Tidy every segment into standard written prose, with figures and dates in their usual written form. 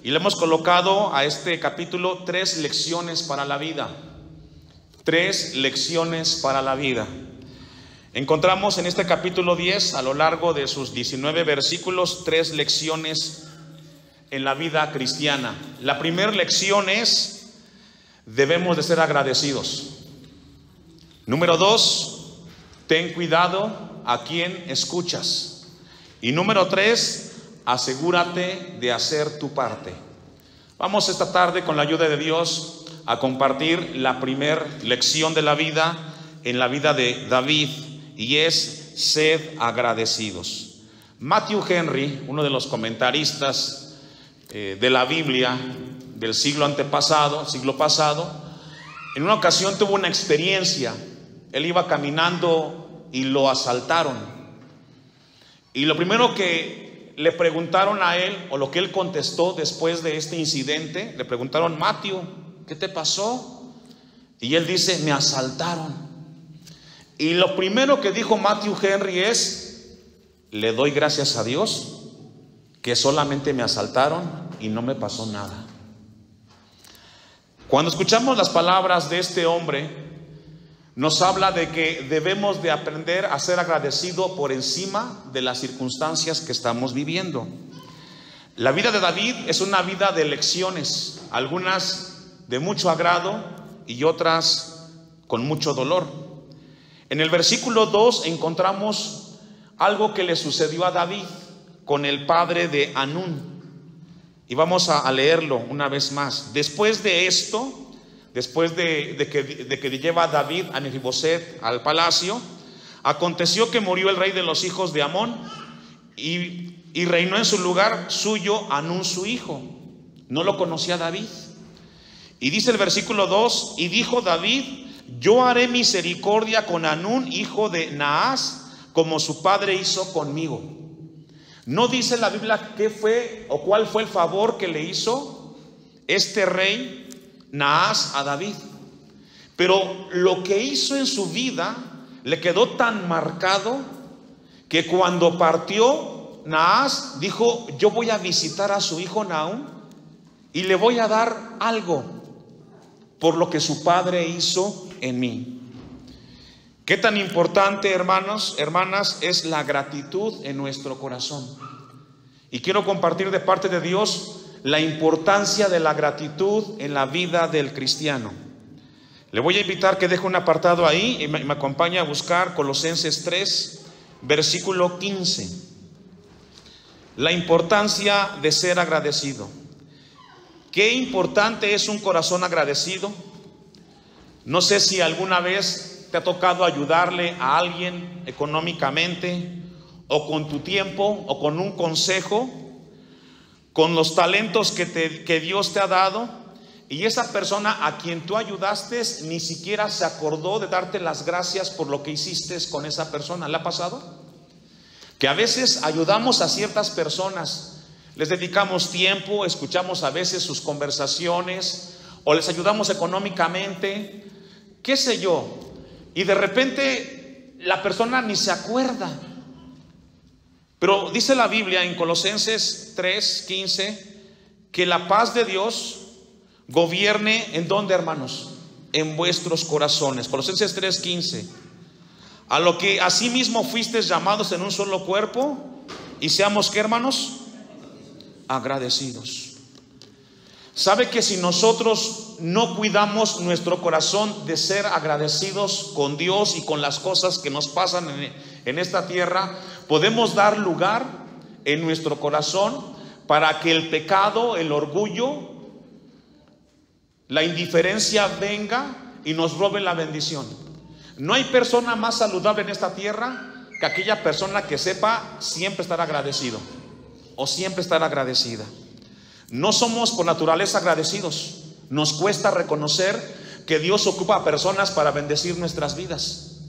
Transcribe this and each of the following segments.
y le hemos colocado a este capítulo 3 lecciones para la vida. 3 lecciones para la vida. Encontramos en este capítulo 10, a lo largo de sus 19 versículos, 3 lecciones en la vida cristiana. La primera lección es: debemos de ser agradecidos. Número 2, ten cuidado a quien escuchas. Y número 3, asegúrate de hacer tu parte. Vamos esta tarde, con la ayuda de Dios, a compartir la primera lección de la vida en la vida de David, y es: sed agradecidos. Matthew Henry, uno de los comentaristas de la Biblia del siglo pasado, en una ocasión tuvo una experiencia. Él iba caminando y lo asaltaron, y lo primero que le preguntaron a él, o lo que él contestó después de este incidente, le preguntaron: Matthew, ¿qué te pasó? Y él dice: me asaltaron. Y lo primero que dijo Matthew Henry es: le doy gracias a Dios que solamente me asaltaron y no me pasó nada. Cuando escuchamos las palabras de este hombre, nos habla de que debemos de aprender a ser agradecidos por encima de las circunstancias que estamos viviendo. La vida de David es una vida de lecciones, algunas de mucho agrado y otras con mucho dolor. En el versículo 2 encontramos algo que le sucedió a David con el padre de Hanún. Y vamos a leerlo una vez más. Después de esto, después de que lleva a David a Mefiboset al palacio, aconteció que murió el rey de los hijos de Amón, y reinó en su lugar suyo Hanún su hijo. No lo conocía David. Y dice el versículo 2: y dijo David: yo haré misericordia con Hanún hijo de Naas, como su padre hizo conmigo. No dice la Biblia qué fue o cuál fue el favor que le hizo este rey Naas a David, pero lo que hizo en su vida le quedó tan marcado que cuando partió Naas dijo: yo voy a visitar a su hijo Nahum y le voy a dar algo por lo que su padre hizo en mí. Qué tan importante, hermanos, hermanas, es la gratitud en nuestro corazón. Y quiero compartir de parte de Dios la importancia de la gratitud en la vida del cristiano. Le voy a invitar que deje un apartado ahí y me acompañe a buscar Colosenses 3, versículo 15. La importancia de ser agradecido. Qué importante es un corazón agradecido. No sé si alguna vez te ha tocado ayudarle a alguien económicamente, o con tu tiempo, o con un consejo, con los talentos que Dios te ha dado, y esa persona a quien tú ayudaste ni siquiera se acordó de darte las gracias por lo que hiciste con esa persona. ¿Le ha pasado? Que a veces ayudamos a ciertas personas, les dedicamos tiempo, escuchamos a veces sus conversaciones, o les ayudamos económicamente, qué sé yo, y de repente la persona ni se acuerda. Pero dice la Biblia en Colosenses 3:15 que la paz de Dios gobierne ¿en dónde, hermanos? En vuestros corazones. Colosenses 3:15. A lo que asimismo fuisteis llamados en un solo cuerpo, y seamos ¿qué, hermanos? Agradecidos. ¿Sabe que si nosotros no cuidamos nuestro corazón de ser agradecidos con Dios y con las cosas que nos pasan en esta tierra, podemos dar lugar en nuestro corazón para que el pecado, el orgullo, la indiferencia venga y nos robe la bendición? No hay persona más saludable en esta tierra que aquella persona que sepa siempre estar agradecido o siempre estar agradecida. No somos por naturaleza agradecidos. Nos cuesta reconocer que Dios ocupa a personas para bendecir nuestras vidas.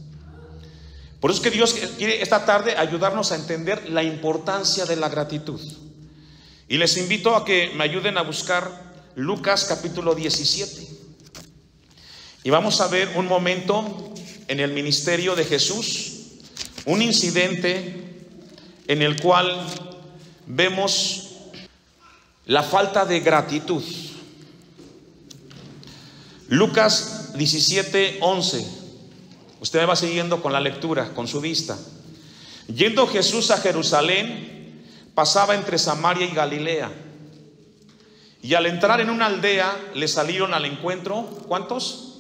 Por eso es que Dios quiere esta tarde ayudarnos a entender la importancia de la gratitud. Y les invito a que me ayuden a buscar Lucas capítulo 17. Y vamos a ver un momento en el ministerio de Jesús, un incidente en el cual vemos La falta de gratitud. Lucas 17:11. Usted me va siguiendo con la lectura, con su vista. Yendo Jesús a Jerusalén, pasaba entre Samaria y Galilea. Y al entrar en una aldea, le salieron al encuentro, ¿cuántos?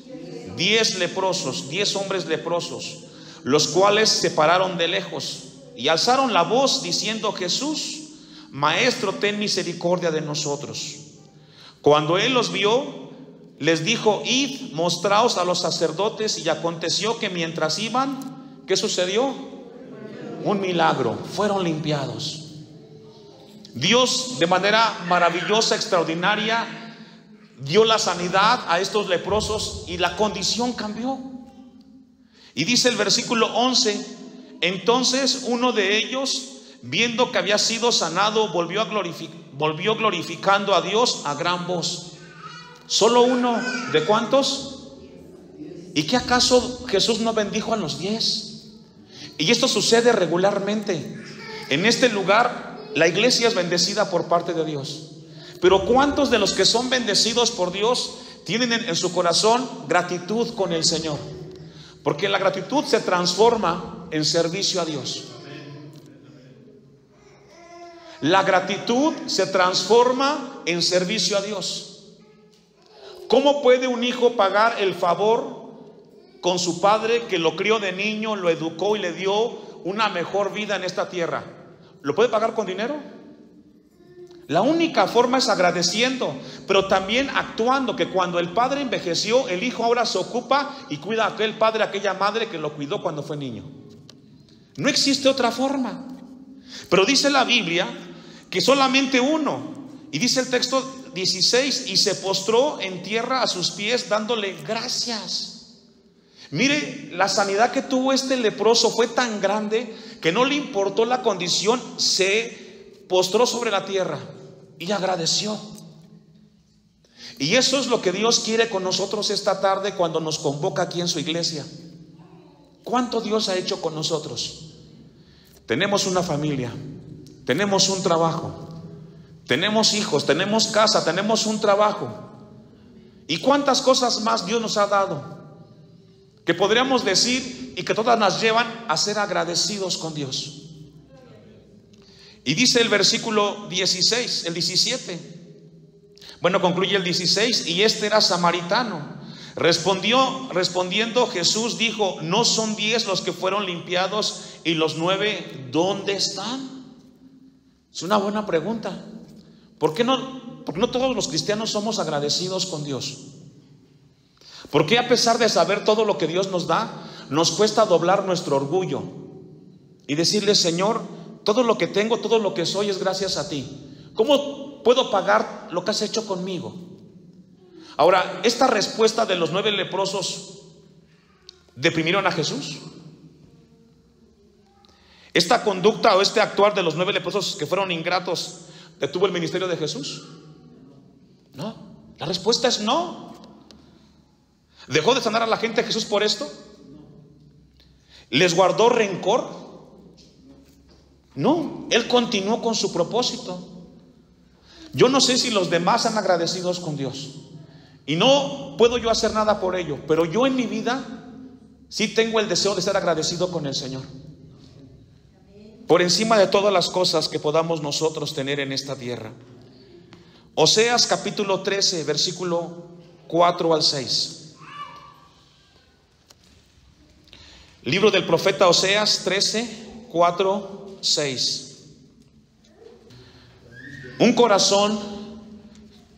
10 leprosos, 10 hombres leprosos, los cuales se pararon de lejos y alzaron la voz diciendo: Jesús, Maestro, ten misericordia de nosotros. Cuando él los vio, les dijo: id, mostraos a los sacerdotes. Y aconteció que mientras iban, ¿qué sucedió? Un milagro, fueron limpiados. Dios, de manera maravillosa, extraordinaria, dio la sanidad a estos leprosos y la condición cambió. Y dice el versículo 11: entonces uno de ellos, viendo que había sido sanado, volvió glorificando a Dios a gran voz. Solo uno, ¿de cuántos? ¿Y qué acaso Jesús no bendijo a los 10? Y esto sucede regularmente. En este lugar la iglesia es bendecida por parte de Dios. Pero ¿cuántos de los que son bendecidos por Dios tienen en su corazón gratitud con el Señor? Porque la gratitud se transforma en servicio a Dios. La gratitud se transforma en servicio a Dios. ¿Cómo puede un hijo pagar el favor con su padre que lo crió de niño, lo educó y le dio una mejor vida en esta tierra? ¿Lo puede pagar con dinero? La única forma es agradeciendo, pero también actuando, que cuando el padre envejeció, el hijo ahora se ocupa y cuida a aquel padre, a aquella madre que lo cuidó cuando fue niño. No existe otra forma. Pero dice la Biblia que solamente uno, y dice el texto 16: y se postró en tierra a sus pies dándole gracias. Mire, la sanidad que tuvo este leproso fue tan grande que no le importó la condición, se postró sobre la tierra y agradeció. Y eso es lo que Dios quiere con nosotros esta tarde cuando nos convoca aquí en su iglesia. ¿Cuánto Dios ha hecho con nosotros? Tenemos una familia, tenemos un trabajo, tenemos hijos, tenemos casa, tenemos un trabajo. ¿Y cuántas cosas más Dios nos ha dado? Que podríamos decir y que todas nos llevan a ser agradecidos con Dios. Y dice el versículo 16, el 17. Bueno, concluye el 16: y este era samaritano. Respondiendo Jesús dijo: ¿no son 10 los que fueron limpiados y los 9 dónde están? Es una buena pregunta. ¿Por qué no todos los cristianos somos agradecidos con Dios? ¿Por qué, a pesar de saber todo lo que Dios nos da, nos cuesta doblar nuestro orgullo y decirle: Señor, todo lo que tengo, todo lo que soy es gracias a ti? ¿Cómo puedo pagar lo que has hecho conmigo? Ahora, esta respuesta de los 9 leprosos deprimieron a Jesús. Esta conducta o este actuar de los 9 leprosos que fueron ingratos detuvo el ministerio de Jesús. No, la respuesta es no. ¿Dejó de sanar a la gente Jesús por esto? ¿Les guardó rencor? No, Él continuó con su propósito. Yo no sé si los demás están agradecidos con Dios, y no puedo yo hacer nada por ello, pero yo en mi vida sí tengo el deseo de ser agradecido con el Señor, por encima de todas las cosas que podamos nosotros tener en esta tierra. Oseas capítulo 13, versículo 4 al 6. Libro del profeta Oseas 13, 4, 6. Un corazón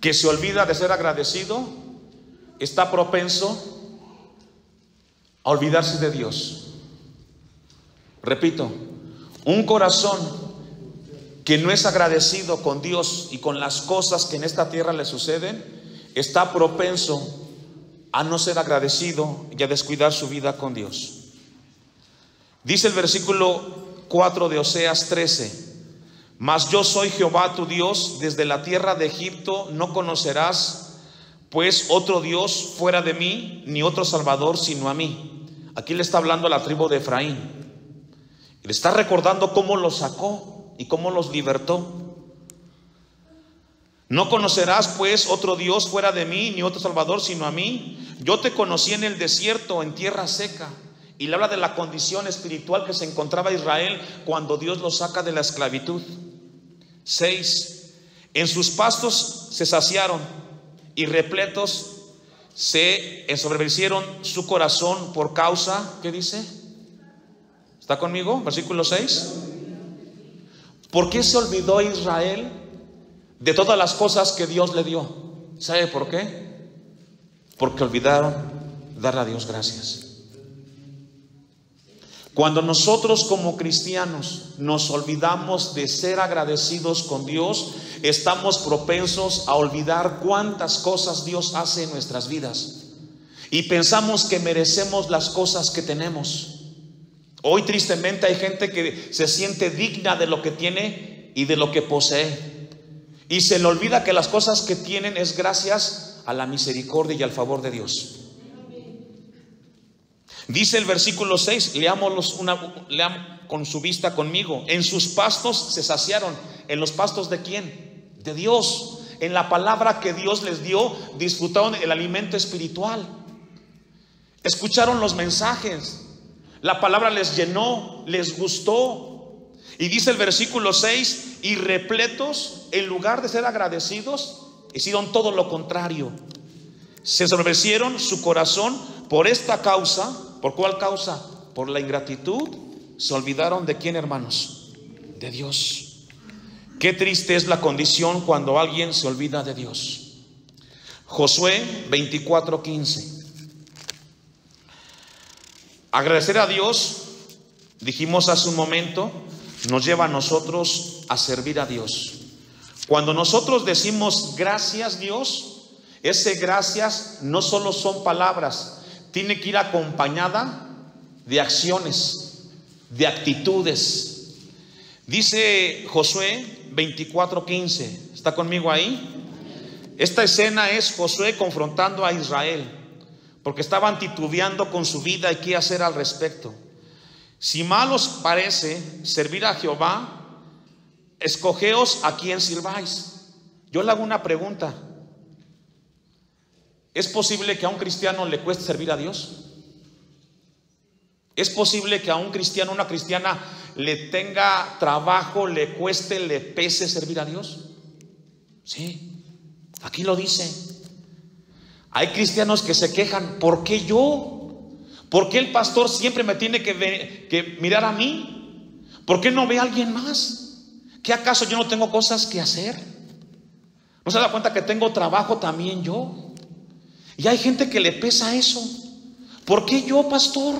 que se olvida de ser agradecido está propenso a olvidarse de Dios. Repito, un corazón que no es agradecido con Dios y con las cosas que en esta tierra le suceden, está propenso a no ser agradecido y a descuidar su vida con Dios. Dice el versículo 4 de Oseas 13: mas yo soy Jehová tu Dios, desde la tierra de Egipto no conocerás pues otro Dios fuera de mí, ni otro Salvador sino a mí. Aquí le está hablando a la tribu de Efraín, y le está recordando cómo los sacó y cómo los libertó. No conocerás pues otro Dios fuera de mí, ni otro Salvador sino a mí. Yo te conocí en el desierto, en tierra seca. Y le habla de la condición espiritual que se encontraba Israel cuando Dios lo saca de la esclavitud. 6. En sus pastos se saciaron, y repletos se ensoberbecieron su corazón por causa, ¿qué dice? ¿Está conmigo? Versículo 6. ¿Por qué se olvidó Israel de todas las cosas que Dios le dio? ¿Sabe por qué? Porque olvidaron darle a Dios gracias. Cuando nosotros como cristianos nos olvidamos de ser agradecidos con Dios, estamos propensos a olvidar cuántas cosas Dios hace en nuestras vidas, y pensamos que merecemos las cosas que tenemos. Hoy tristemente hay gente que se siente digna de lo que tiene y de lo que posee, y se le olvida que las cosas que tienen es gracias a la misericordia y al favor de Dios. Dice el versículo 6, lean con su vista conmigo. En sus pastos se saciaron. ¿En los pastos de quién? De Dios. En la palabra que Dios les dio, disfrutaron el alimento espiritual. Escucharon los mensajes. La palabra les llenó, les gustó. Y dice el versículo 6, y repletos, en lugar de ser agradecidos, hicieron todo lo contrario. Se ensoberbecieron su corazón por esta causa. ¿Por cuál causa? Por la ingratitud. Se olvidaron de quién, hermanos, de Dios. Qué triste es la condición cuando alguien se olvida de Dios. Josué 24:15. Agradecer a Dios, dijimos hace un momento, nos lleva a nosotros a servir a Dios. Cuando nosotros decimos gracias Dios, ese gracias no solo son palabras, tiene que ir acompañada de acciones, de actitudes. Dice Josué 24:15. ¿Está conmigo ahí? Esta escena es Josué confrontando a Israel, porque estaban titubeando con su vida y qué hacer al respecto. Si mal os parece servir a Jehová, escogeos a quien sirváis. Yo le hago una pregunta. ¿Es posible que a un cristiano le cueste servir a Dios? ¿Es posible que a un cristiano, una cristiana, le tenga trabajo, le cueste, le pese servir a Dios? Sí, aquí lo dice. Hay cristianos que se quejan: ¿por qué yo? ¿Por qué el pastor siempre me tiene que mirar a mí? ¿Por qué no ve a alguien más? ¿Qué acaso yo no tengo cosas que hacer? ¿No se da cuenta que tengo trabajo también yo? Y hay gente que le pesa eso. ¿Por qué yo, pastor?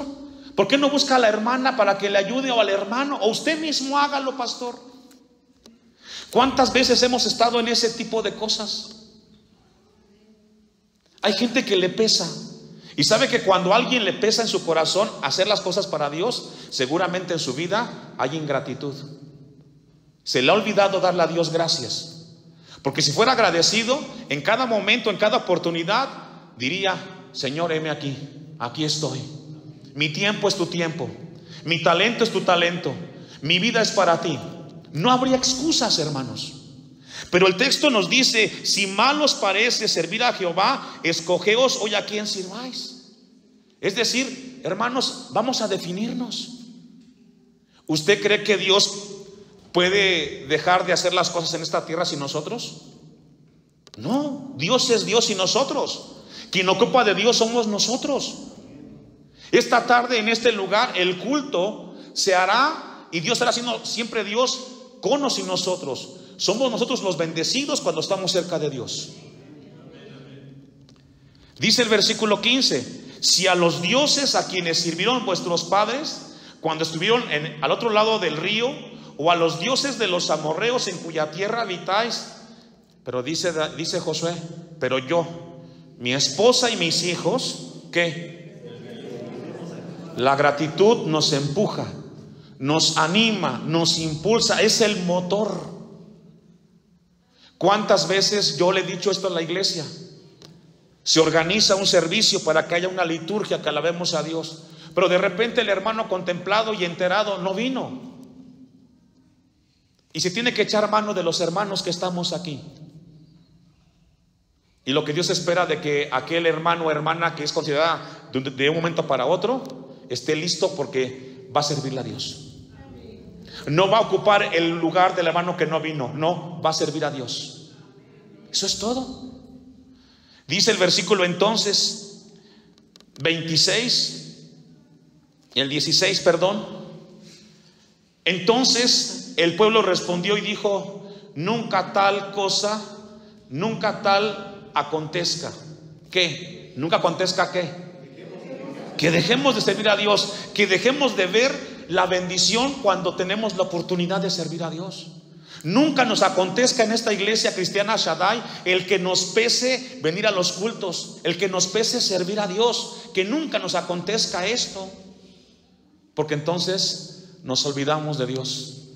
¿Por qué no busca a la hermana para que le ayude, o al hermano? O usted mismo hágalo, pastor. ¿Cuántas veces hemos estado en ese tipo de cosas? Hay gente que le pesa. Y sabe que cuando a alguien le pesa en su corazón hacer las cosas para Dios, seguramente en su vida hay ingratitud. Se le ha olvidado darle a Dios gracias. Porque si fuera agradecido, en cada momento, en cada oportunidad, diría: Señor, heme aquí, aquí estoy. Mi tiempo es tu tiempo, mi talento es tu talento, mi vida es para ti. No habría excusas, hermanos. Pero el texto nos dice: si mal os parece servir a Jehová, escogeos hoy a quien sirváis. Es decir, hermanos, vamos a definirnos. ¿Usted cree que Dios puede dejar de hacer las cosas en esta tierra sin nosotros? No, Dios es Dios y nosotros. Quien ocupa de Dios somos nosotros. Esta tarde en este lugar el culto se hará, y Dios estará siendo siempre Dios con o sin nosotros. Somos nosotros los bendecidos cuando estamos cerca de Dios. Dice el versículo 15: si a los dioses a quienes sirvieron vuestros padres cuando estuvieron al otro lado del río, o a los dioses de los amorreos en cuya tierra habitáis. Pero dice Josué: pero yo, mi esposa y mis hijos, ¿qué? La gratitud nos empuja, nos anima, nos impulsa, es el motor. ¿Cuántas veces yo le he dicho esto a la iglesia? Se organiza un servicio para que haya una liturgia, que alabemos a Dios, pero de repente el hermano contemplado y enterado no vino, y se tiene que echar mano de los hermanos que estamos aquí. Y lo que Dios espera de que aquel hermano o hermana que es considerada de un momento para otro esté listo, porque va a servirle a Dios. No va a ocupar el lugar del hermano que no vino, no, va a servir a Dios. Eso es todo. Dice el versículo entonces 26, el 16, perdón. Entonces el pueblo respondió y dijo: nunca tal cosa, nunca tal acontezca. ¿Qué? ¿Nunca acontezca qué? Que dejemos de servir a Dios, que dejemos de ver la bendición cuando tenemos la oportunidad de servir a Dios. Nunca nos acontezca en esta iglesia cristiana Shaddai el que nos pese venir a los cultos, el que nos pese servir a Dios. Que nunca nos acontezca esto, porque entonces nos olvidamos de Dios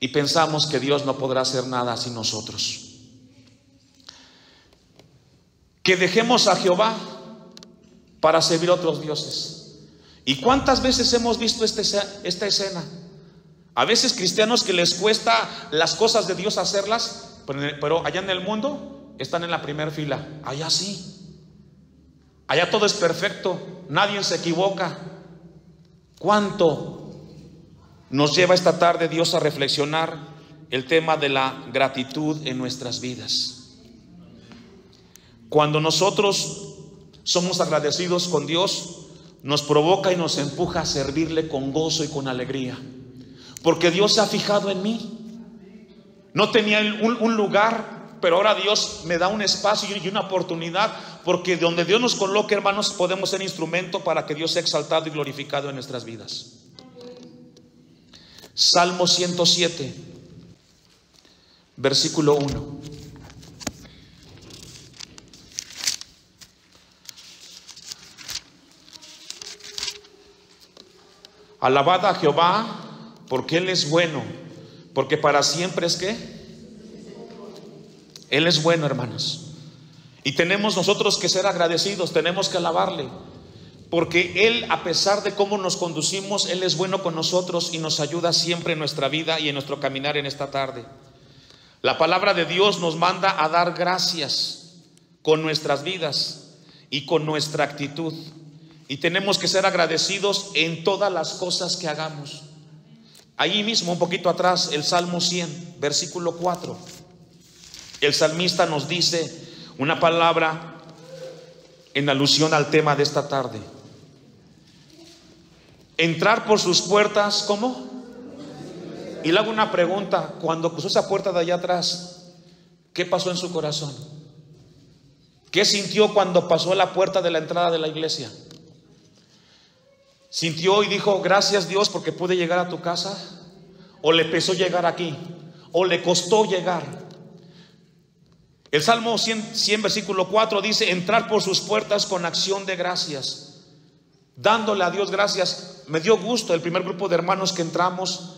y pensamos que Dios no podrá hacer nada sin nosotros. Que dejemos a Jehová para servir a otros dioses. ¿Y cuántas veces hemos visto esta escena? A veces cristianos que les cuesta las cosas de Dios hacerlas, pero allá en el mundo están en la primera fila. Allá sí, allá todo es perfecto, nadie se equivoca. ¿Cuánto nos lleva esta tarde Dios a reflexionar el tema de la gratitud en nuestras vidas? Cuando nosotros somos agradecidos con Dios, nos provoca y nos empuja a servirle con gozo y con alegría, porque Dios se ha fijado en mí. No tenía un lugar, pero ahora Dios me da un espacio y una oportunidad, porque donde Dios nos coloque, hermanos, podemos ser instrumento para que Dios sea exaltado y glorificado en nuestras vidas. Salmo 107, versículo 1. Alabad a Jehová, porque Él es bueno, porque para siempre es ¿qué? Él es bueno, hermanos. Y tenemos nosotros que ser agradecidos, tenemos que alabarle, porque Él, a pesar de cómo nos conducimos, Él es bueno con nosotros y nos ayuda siempre en nuestra vida y en nuestro caminar en esta tarde. La palabra de Dios nos manda a dar gracias con nuestras vidas y con nuestra actitud. Y tenemos que ser agradecidos en todas las cosas que hagamos. Ahí mismo, un poquito atrás, el Salmo 100, versículo 4. El salmista nos dice una palabra en alusión al tema de esta tarde. Entrar por sus puertas, ¿cómo? Y le hago una pregunta: cuando cruzó esa puerta de allá atrás, ¿qué pasó en su corazón? ¿Qué sintió cuando pasó a la puerta de la entrada de la iglesia? ¿Sintió y dijo gracias Dios porque pude llegar a tu casa? ¿O le pesó llegar aquí? ¿O le costó llegar? El Salmo 100 versículo 4 dice: entrar por sus puertas con acción de gracias, dándole a Dios gracias. Me dio gusto el primer grupo de hermanos que entramos.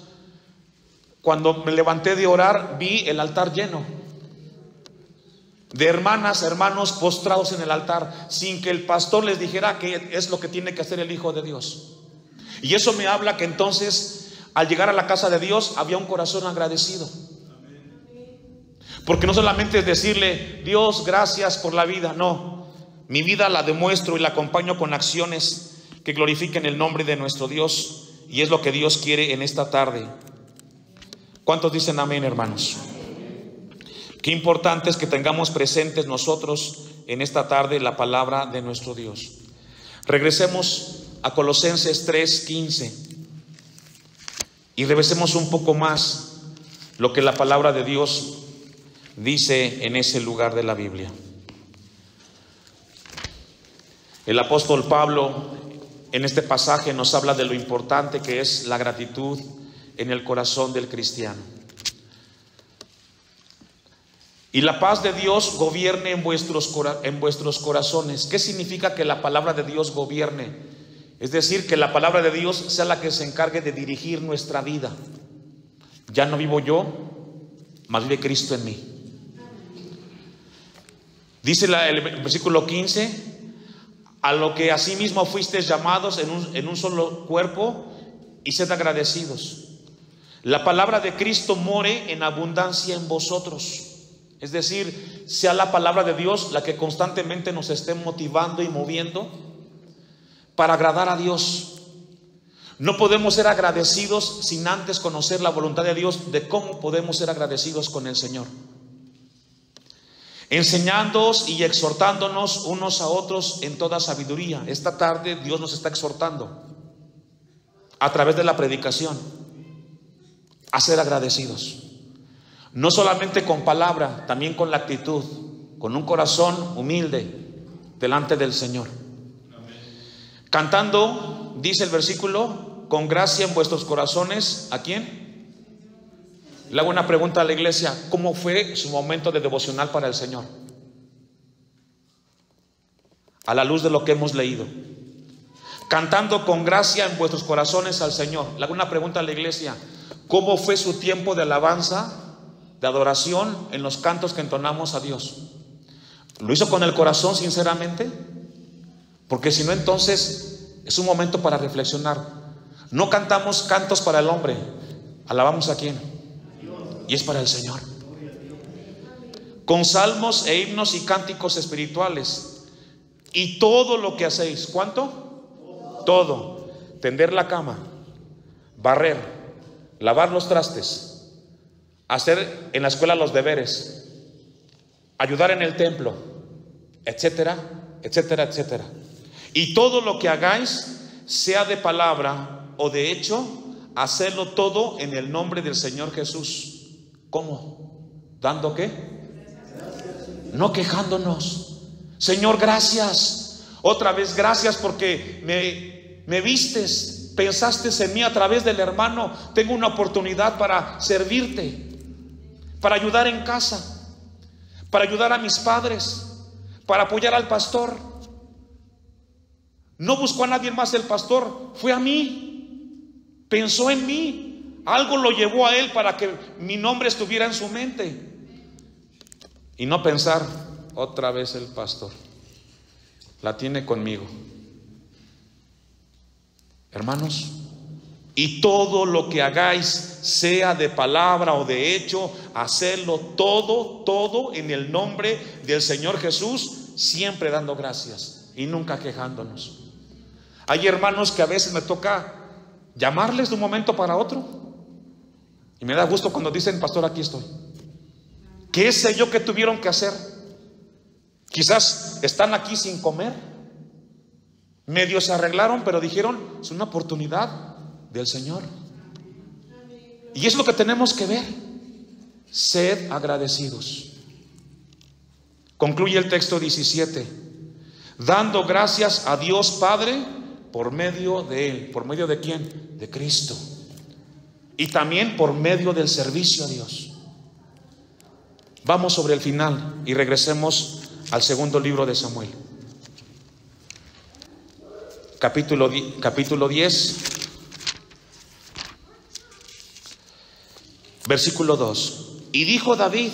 Cuando me levanté de orar, vi el altar lleno de hermanas, hermanos postrados en el altar, sin que el pastor les dijera que es lo que tiene que hacer el Hijo de Dios. Y eso me habla que entonces, al llegar a la casa de Dios, había un corazón agradecido. Porque no solamente es decirle: Dios, gracias por la vida. No, mi vida la demuestro y la acompaño con acciones que glorifiquen el nombre de nuestro Dios. Y es lo que Dios quiere en esta tarde. ¿Cuántos dicen amén, hermanos? Qué importante es que tengamos presentes nosotros en esta tarde la palabra de nuestro Dios. Regresemos a Colosenses 3:15 y revisemos un poco más lo que la palabra de Dios dice en ese lugar de la Biblia. El apóstol Pablo en este pasaje nos habla de lo importante que es la gratitud en el corazón del cristiano. Y la paz de Dios gobierne en vuestros corazones. ¿Qué significa que la palabra de Dios gobierne? Es decir, que la palabra de Dios sea la que se encargue de dirigir nuestra vida. Ya no vivo yo, mas vive Cristo en mí. Dice el versículo 15: a lo que asimismo fuisteis llamados en un solo cuerpo, y sed agradecidos. La palabra de Cristo more en abundancia en vosotros. Es decir, sea la palabra de Dios la que constantemente nos esté motivando y moviendo para agradar a Dios. No podemos ser agradecidos sin antes conocer la voluntad de Dios de cómo podemos ser agradecidos con el Señor. Enseñándoos y exhortándonos unos a otros en toda sabiduría. Esta tarde Dios nos está exhortando a través de la predicación a ser agradecidos. No solamente con palabra, también con la actitud, con un corazón humilde delante del Señor. Cantando, dice el versículo, con gracia en vuestros corazones. ¿A quién? Le hago una pregunta a la iglesia: ¿cómo fue su momento de devocional para el Señor? A la luz de lo que hemos leído. Cantando con gracia en vuestros corazones al Señor. Le hago una pregunta a la iglesia: ¿cómo fue su tiempo de alabanza, de adoración en los cantos que entonamos a Dios? ¿Lo hizo con el corazón sinceramente? Porque si no, entonces es un momento para reflexionar. No cantamos cantos para el hombre. ¿Alabamos a quién? Y es para el Señor. Con salmos e himnos y cánticos espirituales. Y todo lo que hacéis. ¿Cuánto? Todo. Tender la cama, barrer, lavar los trastes, hacer en la escuela los deberes, ayudar en el templo, etcétera, etcétera, etcétera. Y todo lo que hagáis, sea de palabra o de hecho, hacedlo todo en el nombre del Señor Jesús. ¿Cómo? ¿Dando qué? No quejándonos. Señor, gracias. Otra vez gracias porque me vistes, pensaste en mí a través del hermano. Tengo una oportunidad para servirte, para ayudar en casa, para ayudar a mis padres, para apoyar al pastor. No buscó a nadie más el pastor, fue a mí. Pensó en mí. Algo lo llevó a él para que mi nombre estuviera en su mente. Y no pensar, otra vez el pastor la tiene conmigo. Hermanos, y todo lo que hagáis, sea de palabra o de hecho, hacedlo todo en el nombre del Señor Jesús, siempre dando gracias y nunca quejándonos. Hay hermanos que a veces me toca llamarles de un momento para otro y me da gusto cuando dicen: pastor, aquí estoy. ¿Qué sé yo que tuvieron que hacer? Quizás están aquí sin comer, medio se arreglaron, pero dijeron: es una oportunidad del Señor. Y es lo que tenemos que ver. Sed agradecidos. Concluye el texto 17: dando gracias a Dios Padre por medio de Él. ¿Por medio de quién? De Cristo. Y también por medio del servicio a Dios. Vamos sobre el final y regresemos al segundo libro de Samuel. Capítulo 10, versículo 2. Y dijo David: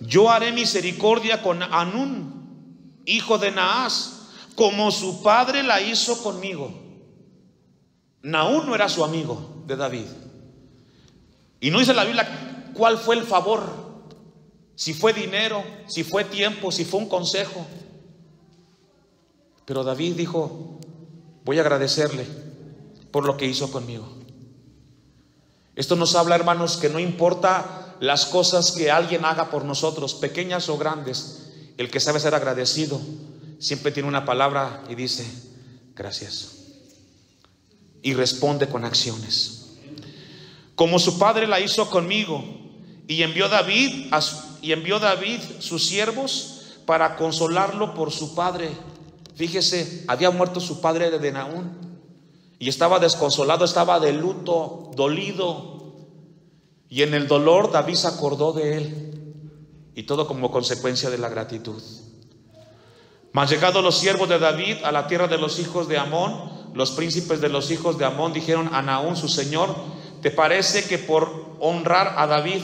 yo haré misericordia con Hanún, hijo de Naas, como su padre la hizo conmigo. Naún no era su amigo de David. Y no dice la Biblia cuál fue el favor, si fue dinero, si fue tiempo, si fue un consejo. Pero David dijo: voy a agradecerle por lo que hizo conmigo. Esto nos habla, hermanos, que no importa las cosas que alguien haga por nosotros, pequeñas o grandes, el que sabe ser agradecido siempre tiene una palabra y dice: gracias. Y responde con acciones. Como su padre la hizo conmigo. Y envió David sus siervos para consolarlo por su padre. Fíjese, había muerto su padre de Naún y estaba desconsolado, estaba de luto, dolido. Y en el dolor David se acordó de él, y todo como consecuencia de la gratitud. Mas llegados los siervos de David a la tierra de los hijos de Amón, los príncipes de los hijos de Amón dijeron a Naún su señor: ¿te parece que por honrar a David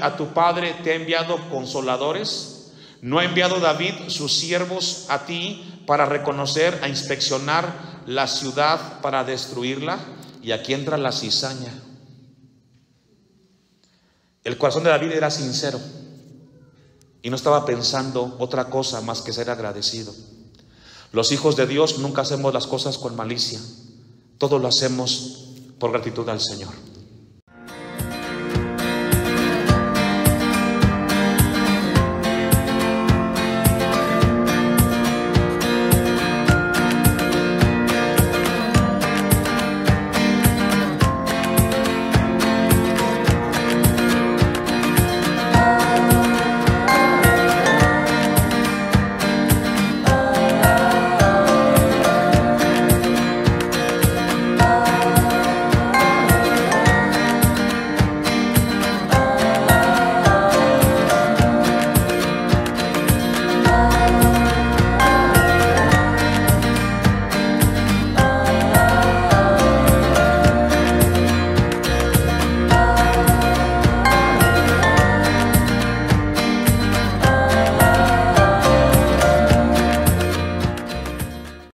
a tu padre te ha enviado consoladores? ¿No ha enviado David sus siervos a ti para reconocer, a inspeccionar la ciudad para destruirla? Y aquí entra la cizaña. El corazón de David era sincero y no estaba pensando otra cosa más que ser agradecido. Los hijos de Dios nunca hacemos las cosas con malicia, todo lo hacemos por gratitud al Señor.